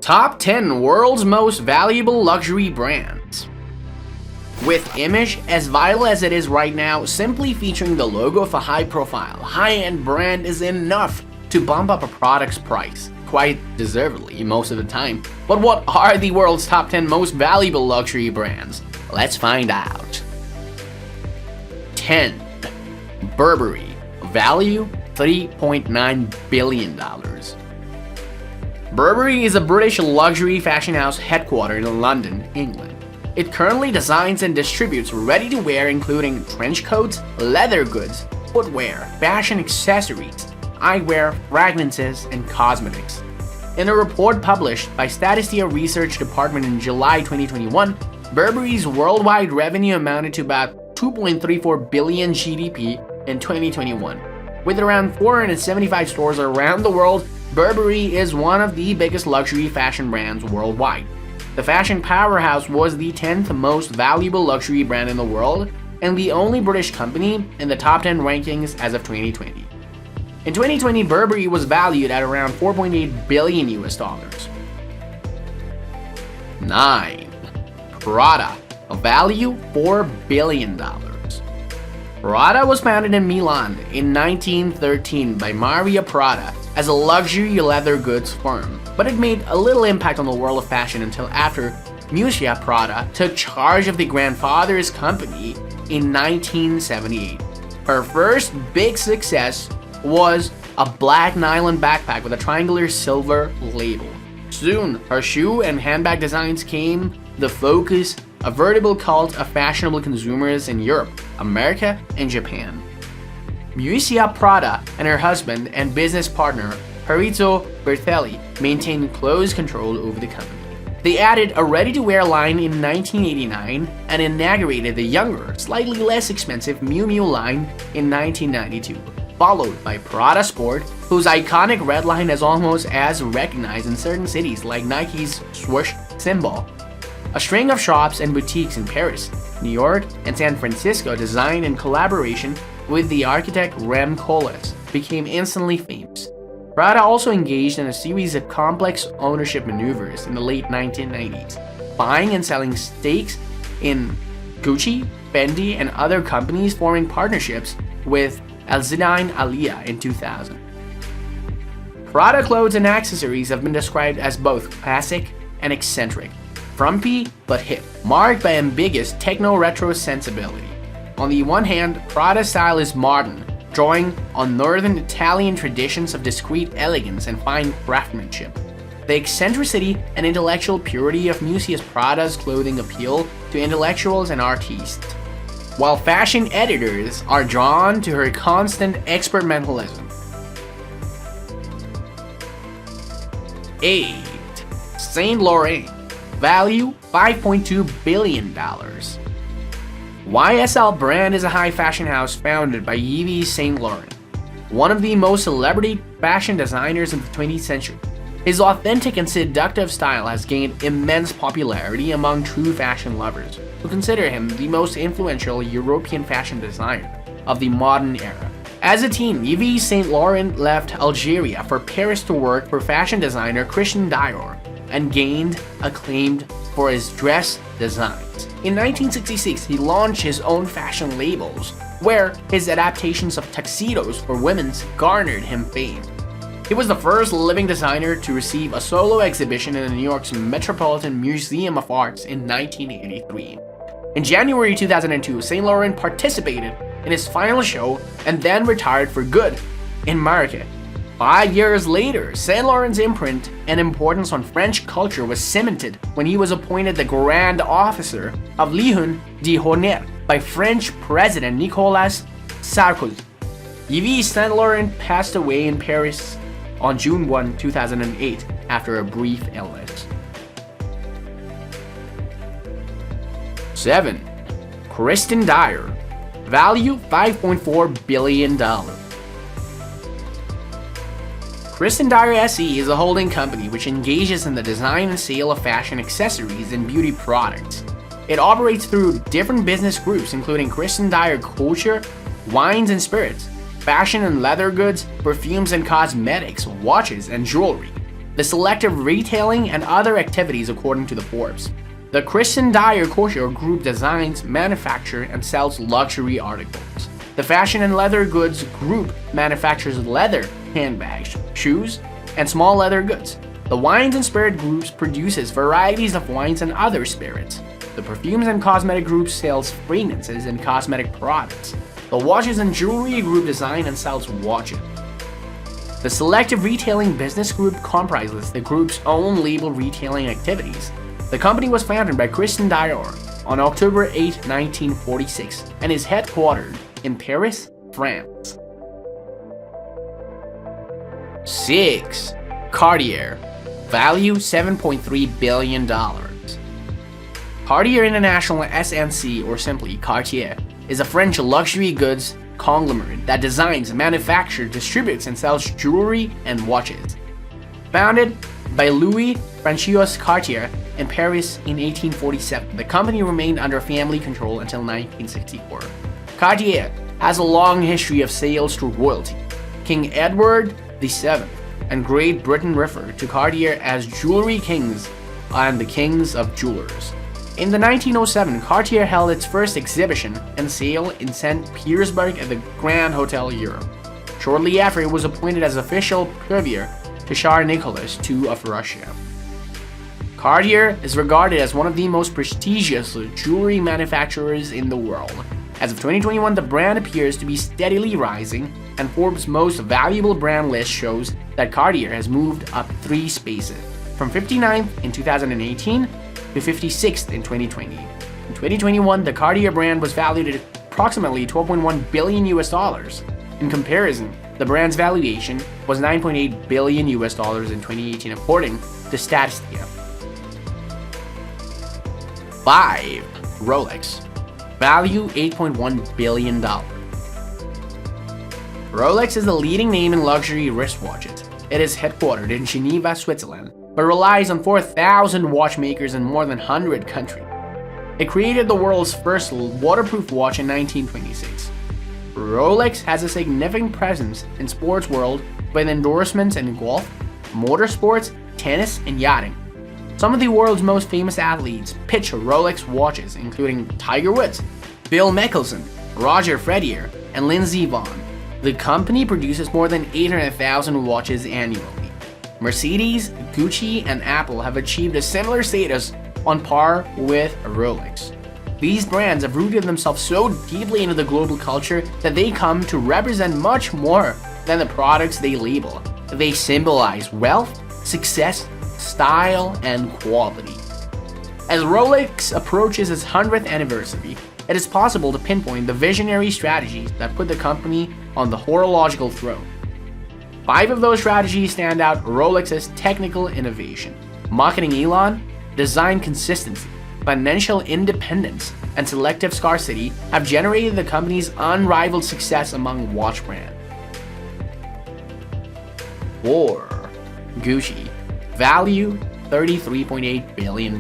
Top 10 World's Most Valuable Luxury Brands. With image as vital as it is right now, simply featuring the logo of a high-profile, high-end brand is enough to bump up a product's price, quite deservedly most of the time. But what are the world's top 10 most valuable luxury brands? Let's find out. 10. Burberry. Value $3.9 billion. Burberry is a British luxury fashion house headquartered in London, England. It currently designs and distributes ready-to-wear including trench coats, leather goods, footwear, fashion accessories, eyewear, fragrances, and cosmetics. In a report published by Statista Research Department in July 2021, Burberry's worldwide revenue amounted to about 2.34 billion GDP in 2021. With around 475 stores around the world, Burberry is one of the biggest luxury fashion brands worldwide. The fashion powerhouse was the 10th most valuable luxury brand in the world and the only British company in the top 10 rankings as of 2020. In 2020, Burberry was valued at around 4.8 billion US dollars. 9. Prada, a value $4 billion. Prada was founded in Milan in 1913 by Mario Prada as a luxury leather goods firm, but it made a little impact on the world of fashion until after Miuccia Prada took charge of the grandfather's company in 1978. Her first big success was a black nylon backpack with a triangular silver label. Soon, her shoe and handbag designs came the focus, a veritable cult of fashionable consumers in Europe, America, and Japan. Miuccia Prada and her husband and business partner, Maurizio Bertelli, maintained close control over the company. They added a ready-to-wear line in 1989 and inaugurated the younger, slightly less expensive Miu Miu line in 1992, followed by Prada Sport, whose iconic red line is almost as recognized in certain cities like Nike's swoosh symbol. A string of shops and boutiques in Paris, New York, and San Francisco designed in collaboration with the architect Rem Koolhaas became instantly famous. Prada also engaged in a series of complex ownership maneuvers in the late 1990s, buying and selling stakes in Gucci, Fendi, and other companies, forming partnerships with Al-Zidain Aliyah in 2000. Prada clothes and accessories have been described as both classic and eccentric, frumpy but hip, marked by ambiguous techno-retro sensibility. On the one hand, Prada's style is modern, drawing on northern Italian traditions of discreet elegance and fine craftsmanship. The eccentricity and intellectual purity of Miuccia Prada's clothing appeal to intellectuals and artists, while fashion editors are drawn to her constant experimentalism. 8. Saint Laurent. Value $5.2 billion. YSL brand is a high fashion house founded by Yves Saint Laurent, one of the most celebrity fashion designers of the 20th century. His authentic and seductive style has gained immense popularity among true fashion lovers, who consider him the most influential European fashion designer of the modern era. As a teen, Yves Saint Laurent left Algeria for Paris to work for fashion designer Christian Dior and gained acclaim for his dress designs. In 1966, he launched his own fashion labels, where his adaptations of tuxedos for women garnered him fame. He was the first living designer to receive a solo exhibition in New York's Metropolitan Museum of Arts in 1983. In January 2002, Saint Laurent participated in his final show and then retired for good in Marrakech. 5 years later, Saint Laurent's imprint and importance on French culture was cemented when he was appointed the Grand Officer of Légion d'honneur by French President Nicolas Sarkozy. Yves Saint Laurent passed away in Paris on June 1, 2008, after a brief illness. 7. Christian Dior. Value $5.4 billion. Christian Dior SE is a holding company which engages in the design and sale of fashion accessories and beauty products. It operates through different business groups including Christian Dior Culture, Wines and Spirits, Fashion and Leather Goods, Perfumes and Cosmetics, Watches, and Jewelry. the selective retailing, and other activities according to the Forbes. The Christian Dior couture group designs, manufactures, and sells luxury articles. The fashion and leather goods group manufactures leather, handbags, shoes, and small leather goods. The wines and spirit groups produces varieties of wines and other spirits. The perfumes and cosmetic group sells fragrances and cosmetic products. The watches and jewelry group design and sells watches. The selective retailing business group comprises the group's own label retailing activities. The company was founded by Christian Dior on October 8, 1946, and is headquartered in Paris, France. 6. Cartier. Value $7.3 billion. Cartier International SNC, or simply Cartier, is a French luxury goods conglomerate that designs, manufactures, distributes, and sells jewelry and watches. Founded by Louis Francois Cartier in Paris in 1847, the company remained under family control until 1964. Cartier has a long history of sales to royalty. King Edward VII and Great Britain refer to Cartier as jewelry kings and the kings of jewelers. In the 1907, Cartier held its first exhibition and sale in St. Petersburg at the Grand Hotel Europe. Shortly after, it was appointed as official purveyor to Tsar Nicholas II of Russia. Cartier is regarded as one of the most prestigious jewelry manufacturers in the world. As of 2021, the brand appears to be steadily rising, and Forbes' most valuable brand list shows that Cartier has moved up 3 spaces, from 59th in 2018 to 56th in 2020. In 2021, the Cartier brand was valued at approximately $12.1 billion US. In comparison, the brand's valuation was $9.8 billion US in 2018, according to Statista. 5. Rolex. Value $8.1 billion. Rolex is the leading name in luxury wristwatches. It is headquartered in Geneva, Switzerland, but relies on 4,000 watchmakers in more than 100 countries. It created the world's first waterproof watch in 1926. Rolex has a significant presence in sports world with endorsements in golf, motorsports, tennis, and yachting. Some of the world's most famous athletes pitch Rolex watches, including Tiger Woods, Phil Mickelson, Roger Federer, and Lindsey Vonn. The company produces more than 800,000 watches annually. Mercedes, Gucci, and Apple have achieved a similar status on par with Rolex. These brands have rooted themselves so deeply into the global culture that they come to represent much more than the products they label. They symbolize wealth, success, style, and quality. As Rolex approaches its 100th anniversary, it is possible to pinpoint the visionary strategies that put the company on the horological throne. 5 of those strategies stand out: Rolex's technical innovation, marketing elan, design consistency, financial independence, and selective scarcity have generated the company's unrivaled success among watch brands. 4. Gucci. Value $33.8 billion.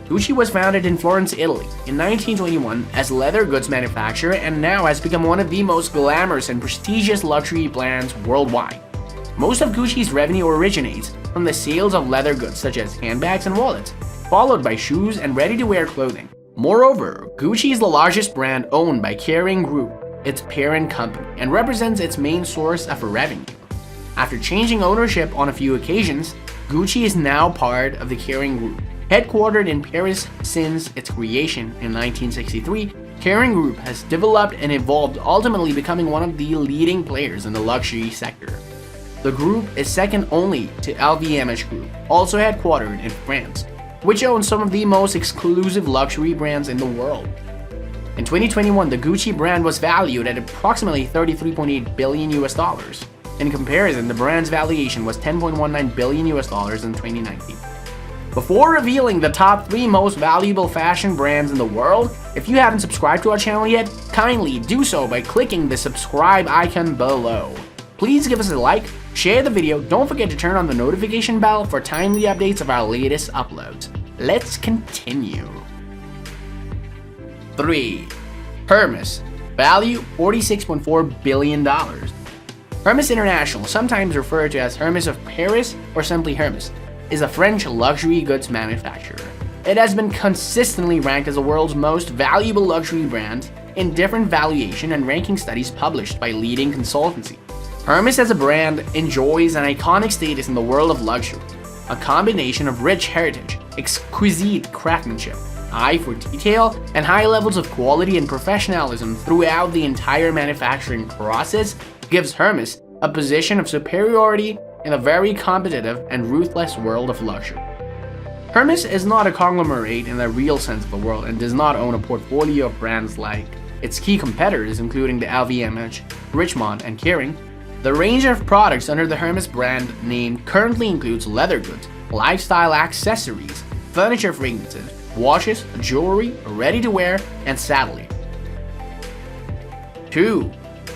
Gucci was founded in Florence, Italy in 1921 as a leather goods manufacturer and now has become one of the most glamorous and prestigious luxury brands worldwide. Most of Gucci's revenue originates from the sales of leather goods such as handbags and wallets, followed by shoes and ready-to-wear clothing. Moreover, Gucci is the largest brand owned by Kering Group, its parent company, and represents its main source of revenue. After changing ownership on a few occasions, Gucci is now part of the Kering Group. Headquartered in Paris since its creation in 1963, Kering Group has developed and evolved, ultimately becoming one of the leading players in the luxury sector. The group is second only to LVMH Group, also headquartered in France, which owns some of the most exclusive luxury brands in the world. In 2021, the Gucci brand was valued at approximately $33.8 billion US. In comparison, the brand's valuation was $10.19 billion US in 2019. Before revealing the top 3 most valuable fashion brands in the world, if you haven't subscribed to our channel yet, kindly do so by clicking the subscribe icon below. Please give us a like, share the video, don't forget to turn on the notification bell for timely updates of our latest uploads. Let's continue. 3. Hermes. Value $46.4 billion. Hermès International, sometimes referred to as Hermès of Paris or simply Hermès, is a French luxury goods manufacturer. It has been consistently ranked as the world's most valuable luxury brand in different valuation and ranking studies published by leading consultancies. Hermès as a brand enjoys an iconic status in the world of luxury, a combination of rich heritage, exquisite craftsmanship, eye for detail, and high levels of quality and professionalism throughout the entire manufacturing process gives Hermès a position of superiority in a very competitive and ruthless world of luxury. Hermès is not a conglomerate in the real sense of the word and does not own a portfolio of brands like its key competitors, including the LVMH, Richemont, and Kering. The range of products under the Hermès brand name currently includes leather goods, lifestyle accessories, furniture fragrances, watches, jewelry, ready-to-wear, and saddlery. 2.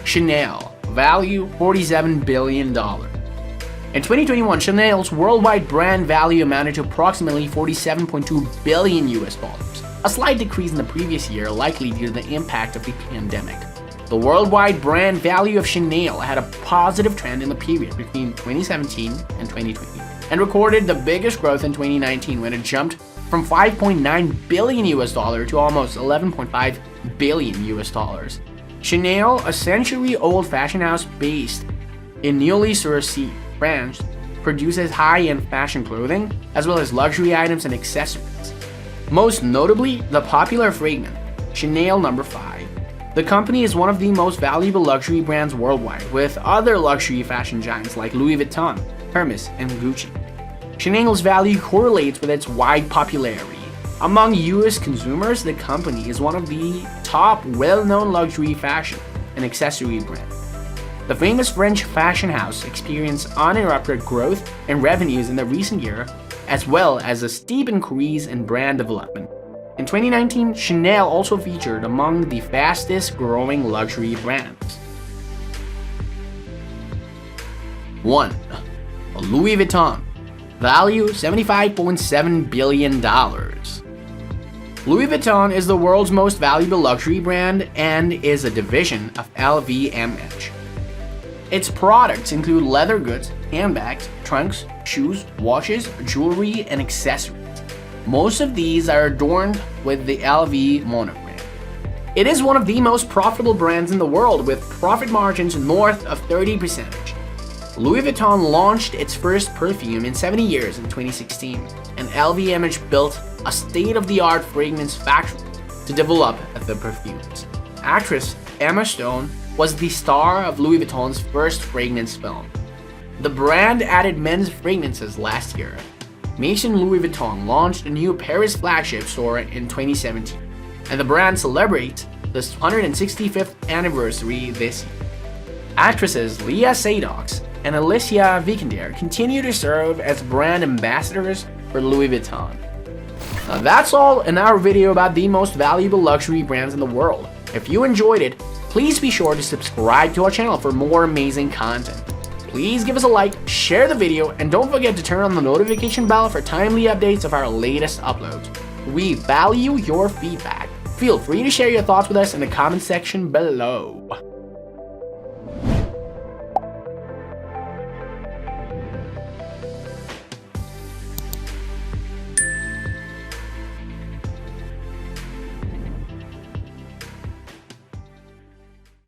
Chanel, value $47 billion. In 2021, Chanel's worldwide brand value amounted to approximately $47.2 billion, a slight decrease in the previous year, likely due to the impact of the pandemic. The worldwide brand value of Chanel had a positive trend in the period between 2017 and 2020, and recorded the biggest growth in 2019 when it jumped from $5.9 billion to almost $11.5 billion. Chanel, a century-old fashion house based in Neuilly-sur-Seine, France, produces high-end fashion clothing as well as luxury items and accessories. Most notably, the popular fragrance Chanel No. 5. The company is one of the most valuable luxury brands worldwide, with other luxury fashion giants like Louis Vuitton, Hermès, and Gucci. Chanel's value correlates with its wide popularity. Among US consumers, the company is one of the top well-known luxury fashion and accessory brands. The famous French fashion house experienced uninterrupted growth in revenues in the recent year, as well as a steep increase in brand development. In 2019, Chanel also featured among the fastest growing luxury brands. 1. Louis Vuitton, value $75.7 billion. Louis Vuitton is the world's most valuable luxury brand and is a division of LVMH. Its products include leather goods, handbags, trunks, shoes, watches, jewelry, and accessories. Most of these are adorned with the LV monogram. It is one of the most profitable brands in the world with profit margins north of 30%. Louis Vuitton launched its first perfume in 70 years in 2016, and LVMH built a state-of-the-art fragrance factory to develop the perfumes. Actress Emma Stone was the star of Louis Vuitton's first fragrance film. The brand added men's fragrances last year. Maison Louis Vuitton launched a new Paris flagship store in 2017, and the brand celebrates the 165th anniversary this year. Actresses Léa Seydoux and Alicia Vikander continue to serve as brand ambassadors for Louis Vuitton. Now that's all in our video about the most valuable luxury brands in the world. If you enjoyed it, please be sure to subscribe to our channel for more amazing content. Please give us a like, share the video, and don't forget to turn on the notification bell for timely updates of our latest uploads. We value your feedback. Feel free to share your thoughts with us in the comment section below.